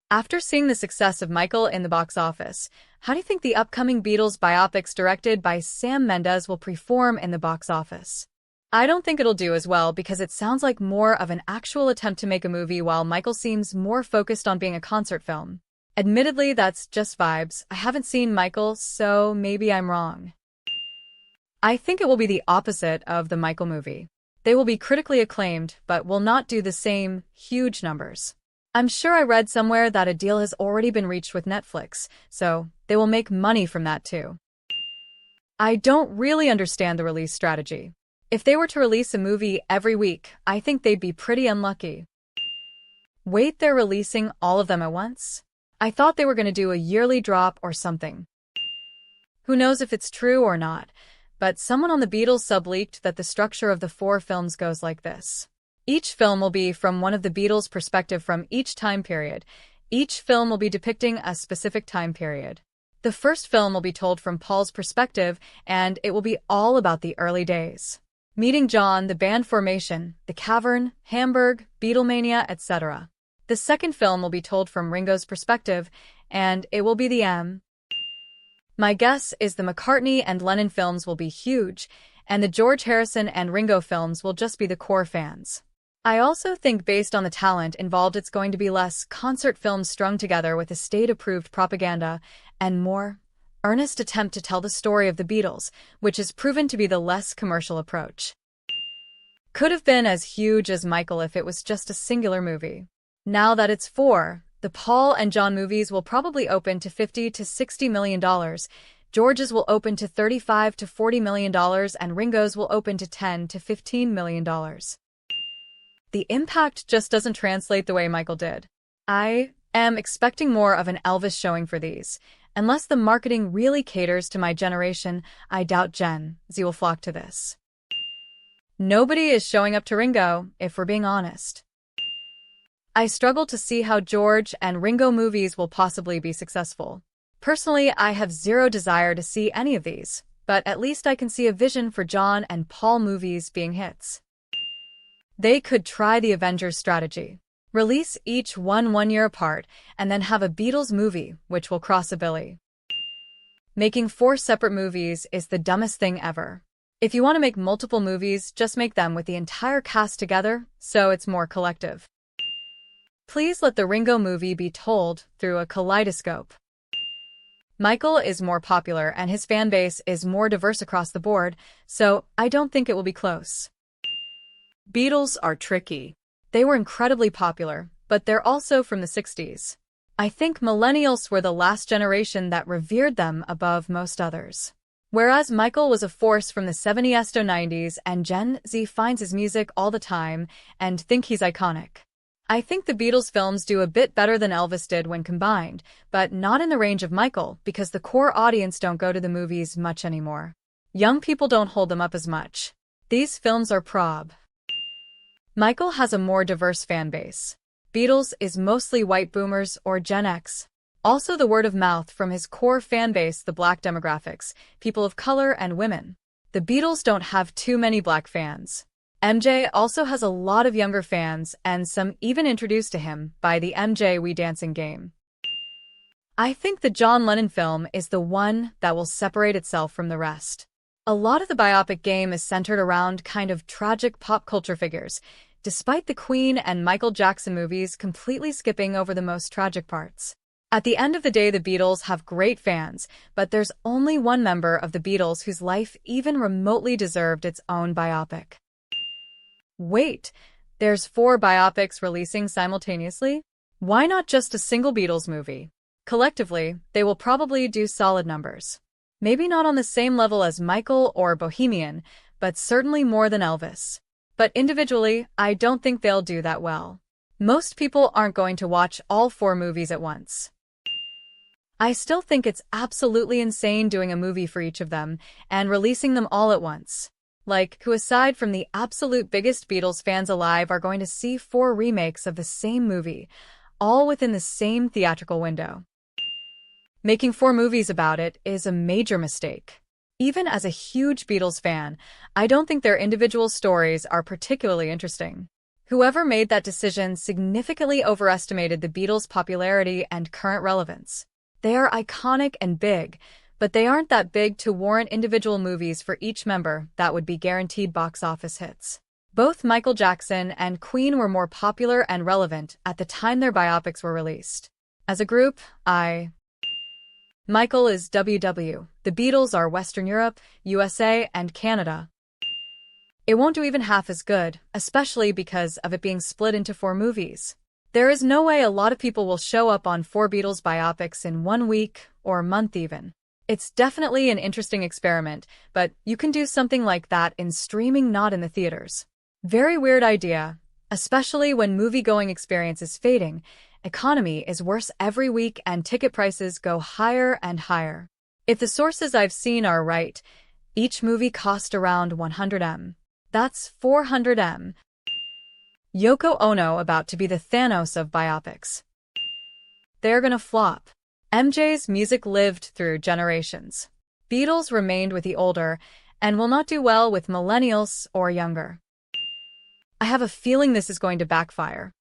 After seeing the success of Michael in the box office, how do you think the upcoming Beatles biopics directed by Sam Mendes will perform in the box office? I don't think it'll do as well because it sounds like more of an actual attempt to make a movie while Michael seems more focused on being a concert film. Admittedly, that's just vibes. I haven't seen Michael, so maybe I'm wrong. I think it will be the opposite of the Michael movie. They will be critically acclaimed, but will not do the same huge numbers. I'm sure I read somewhere that a deal has already been reached with Netflix, so they will make money from that too. I don't really understand the release strategy. If they were to release a movie every week, I think they'd be pretty unlucky. Wait, they're releasing all of them at once? I thought they were going to do a yearly drop or something. Who knows if it's true or not, but someone on the Beatles sub leaked that the structure of the 4 films goes like this. Each film will be from one of the Beatles' perspective from each time period. Each film will be depicting a specific time period. The first film will be told from Paul's perspective, and it will be all about the early days. Meeting John, the band formation, the cavern, Hamburg, Beatlemania, etc. The second film will be told from Ringo's perspective, and it will be the M. My guess is the McCartney and Lennon films will be huge, and the George Harrison and Ringo films will just be the core fans. I also think based on the talent involved it's going to be less concert films strung together with estate-approved propaganda and more earnest attempt to tell the story of the Beatles, which has proven to be the less commercial approach. Could have been as huge as Michael if it was just a singular movie. Now that it's 4, the Paul and John movies will probably open to $50 to $60 million, George's will open to $35 to $40 million, and Ringo's will open to $10 to $15 million. The impact just doesn't translate the way Michael did. I am expecting more of an Elvis showing for these. Unless the marketing really caters to my generation, I doubt Gen Z will flock to this. Nobody is showing up to Ringo, if we're being honest. I struggle to see how George and Ringo movies will possibly be successful. Personally, I have zero desire to see any of these, but at least I can see a vision for John and Paul movies being hits. They could try the Avengers strategy. Release each one year apart, and then have a Beatles movie, which will cross a billion. Making 4 separate movies is the dumbest thing ever. If you want to make multiple movies, just make them with the entire cast together, so it's more collective. Please let the Ringo movie be told through a kaleidoscope. Michael is more popular and his fan base is more diverse across the board, so I don't think it will be close. Beatles are tricky. They were incredibly popular, but they're also from the 60s. I think millennials were the last generation that revered them above most others. Whereas Michael was a force from the 70s to 90s and Gen Z finds his music all the time and think he's iconic. I think the Beatles films do a bit better than Elvis did when combined, but not in the range of Michael because the core audience don't go to the movies much anymore. Young people don't hold them up as much. These films are prob. Michael has a more diverse fan base. Beatles is mostly white boomers or Gen X. Also the word of mouth from his core fan base, the black demographics, people of color and women. The Beatles don't have too many black fans. MJ also has a lot of younger fans and some even introduced to him by the MJ We Dancing game. I think the John Lennon film is the one that will separate itself from the rest. A lot of the biopic game is centered around kind of tragic pop culture figures, despite the Queen and Michael Jackson movies completely skipping over the most tragic parts. At the end of the day, the Beatles have great fans, but there's only one member of the Beatles whose life even remotely deserved its own biopic. Wait, there's 4 biopics releasing simultaneously? Why not just a single Beatles movie? Collectively, they will probably do solid numbers. Maybe not on the same level as Michael or Bohemian, but certainly more than Elvis. But individually, I don't think they'll do that well. Most people aren't going to watch all 4 movies at once. I still think it's absolutely insane doing a movie for each of them and releasing them all at once. Like, who aside from the absolute biggest Beatles fans alive are going to see 4 remakes of the same movie, all within the same theatrical window? Making 4 movies about it is a major mistake. Even as a huge Beatles fan, I don't think their individual stories are particularly interesting. Whoever made that decision significantly overestimated the Beatles' popularity and current relevance. They are iconic and big, but they aren't that big to warrant individual movies for each member that would be guaranteed box office hits. Both Michael Jackson and Queen were more popular and relevant at the time their biopics were released. As a group, Michael is WW. The Beatles are Western Europe, USA, and Canada. It won't do even half as good, especially because of it being split into 4 movies. There is no way a lot of people will show up on 4 Beatles biopics in 1 week or month even. It's definitely an interesting experiment, but you can do something like that in streaming, not in the theaters. Very weird idea, especially when movie-going experience is fading. Economy is worse every week and ticket prices go higher and higher. If the sources I've seen are right, each movie cost around $100M. That's $400M. Yoko Ono about to be the Thanos of biopics. They're gonna flop. MJ's music lived through generations. Beatles remained with the older and will not do well with millennials or younger. I have a feeling this is going to backfire.